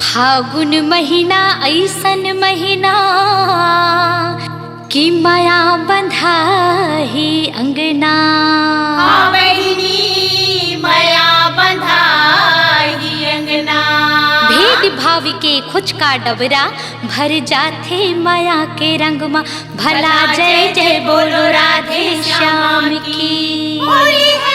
फागुन महीना ऐसन महीना कि माया बंधाही अंगना। माया बंधाही अंगना। भेद भाव के खुच का डबरा भर जाथे माया के रंग मा। भला जय जय बोलो राधे श्याम की। होली है।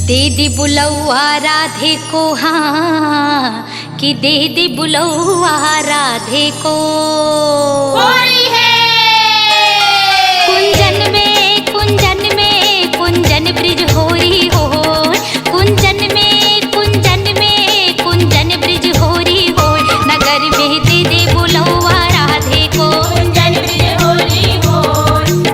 दीदी बुलौआ राधे को, हाँ कि दीदी बुलौआ राधे को। होली है। कुंजन में कुंजन में कुंजन ब्रिज होरी हो। कुंजन में कुंजन में कुंजन ब्रिज होरी हो। नगर में दीदी बुलौआ राधे को। कुंजन ब्रिज होली हो।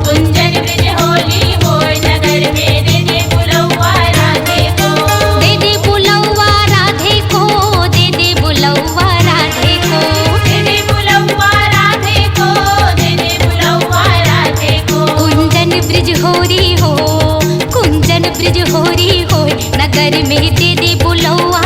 कुंजन ब्रिज होली हो। नगर में दीदी बुलौआ राधे को। दीदी बुलौआ राधे को। दीदी बुलौआ राधे को। दीदी बुलौआ राधे होरी हो, कुंजन ब्रिज होरी हो, नगर में दे दे बुलौआ